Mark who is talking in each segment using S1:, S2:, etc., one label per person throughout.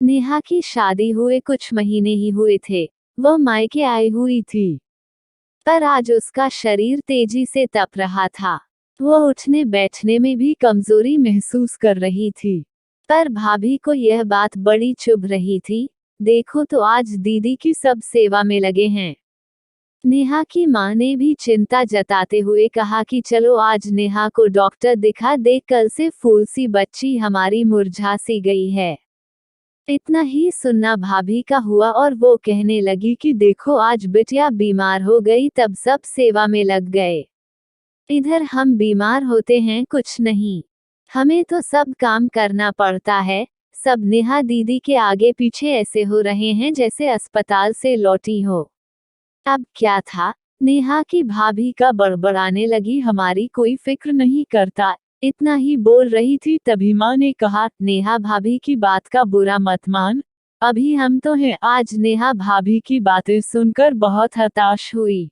S1: नेहा की शादी हुए कुछ महीने ही हुए थे। वह मायके आई हुई थी, पर आज उसका शरीर तेजी से तप रहा था। वह उठने बैठने में भी कमजोरी महसूस कर रही थी। पर भाभी को यह बात बड़ी चुभ रही थी। देखो तो आज दीदी की सब सेवा में लगे हैं। नेहा की मां ने भी चिंता जताते हुए कहा कि चलो आज नेहा को डॉक्टर दिखा दे, कल से फूल सी बच्ची हमारी मुरझा सी गई है। इतना ही सुनना भाभी का हुआ और वो कहने लगी कि देखो आज बिटिया बीमार हो गई तब सब सेवा में लग गए। इधर हम बीमार होते हैं कुछ नहीं, हमें तो सब काम करना पड़ता है। सब नेहा दीदी के आगे पीछे ऐसे हो रहे हैं जैसे अस्पताल से लौटी हो। अब क्या था, नेहा की भाभी का बड़बड़ाने लगी, हमारी कोई फिक्र नहीं करता। इतना ही बोल रही थी तभी माँ ने कहा, नेहा भाभी की बात का बुरा मत मान, अभी हम तो हैं। आज नेहा भाभी की बातें सुनकर बहुत हताश हुई।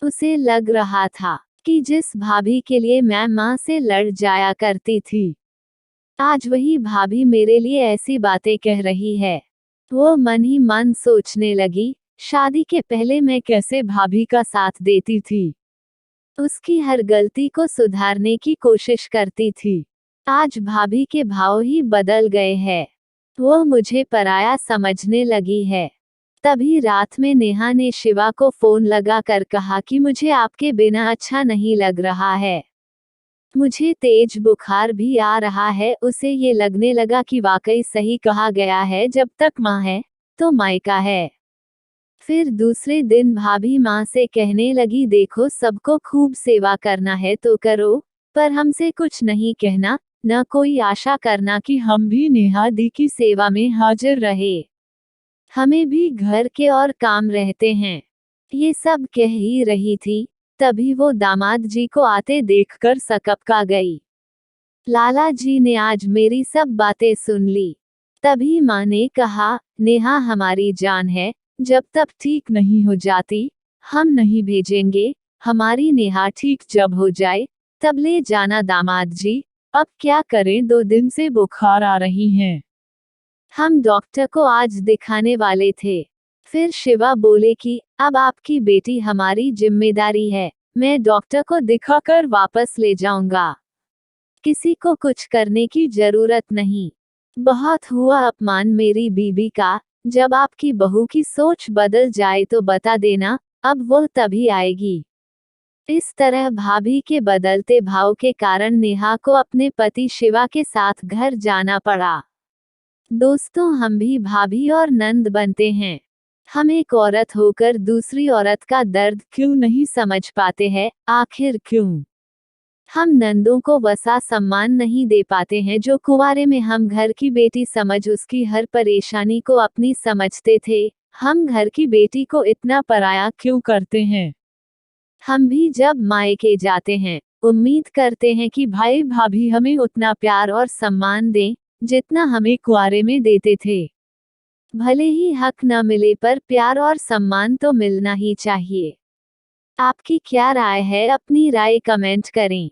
S1: उसे लग रहा था कि जिस भाभी के लिए मैं माँ से लड़ जाया करती थी, आज वही भाभी मेरे लिए ऐसी बातें कह रही है। वो मन ही मन सोचने लगी, शादी के पहले मैं कैसे भाभी का साथ देती थी, उसकी हर गलती को सुधारने की कोशिश करती थी। आज भाभी के भाव ही बदल गए हैं। वो मुझे पराया समझने लगी है। तभी रात में नेहा ने शिवा को फोन लगाकर कहा कि मुझे आपके बिना अच्छा नहीं लग रहा है। मुझे तेज बुखार भी आ रहा है। उसे ये लगने लगा कि वाकई सही कहा गया है, जब तक माँ है तो मायका है। फिर दूसरे दिन भाभी माँ से कहने लगी, देखो सबको खूब सेवा करना है तो करो, पर हमसे कुछ नहीं कहना, न कोई आशा करना कि हम भी नेहा दी की सेवा में हाजिर रहे। हमें भी घर के और काम रहते हैं। ये सब कह ही रही थी, तभी वो दामाद जी को आते देखकर सकपका गई। लाला जी ने आज मेरी सब बातें सुन ली। तभी माँ ने कहा, नेहा हमारी जान है, जब तक ठीक नहीं हो जाती हम नहीं भेजेंगे। हमारी नेहा ठीक जब हो जाए तब ले जाना दामाद जी। अब क्या करें, 2 दिन से बुखार आ रही हैं। हम डॉक्टर को आज दिखाने वाले थे। फिर शिवा बोले कि अब आपकी बेटी हमारी जिम्मेदारी है, मैं डॉक्टर को दिखाकर वापस ले जाऊंगा। किसी को कुछ करने की जरूरत नहीं। बहुत हुआ अपमान मेरी बीबी का, जब आपकी बहू की सोच बदल जाए तो बता देना, अब वो तभी आएगी। इस तरह भाभी के बदलते भाव के कारण नेहा को अपने पति शिवा के साथ घर जाना पड़ा। दोस्तों, हम भी भाभी और नंद बनते हैं। हम एक औरत होकर दूसरी औरत का दर्द क्यों नहीं समझ पाते हैं, आखिर क्यों? हम नंदों को वसा सम्मान नहीं दे पाते हैं जो कुंवारे में हम घर की बेटी समझ उसकी हर परेशानी को अपनी समझते थे। हम घर की बेटी को इतना पराया क्यों करते हैं? हम भी जब मायके जाते हैं, उम्मीद करते हैं कि भाई भाभी हमें उतना प्यार और सम्मान दें जितना हमें कुंवारे में देते थे। भले ही हक न मिले पर प्यार और सम्मान तो मिलना ही चाहिए। आपकी क्या राय है? अपनी राय कमेंट करें।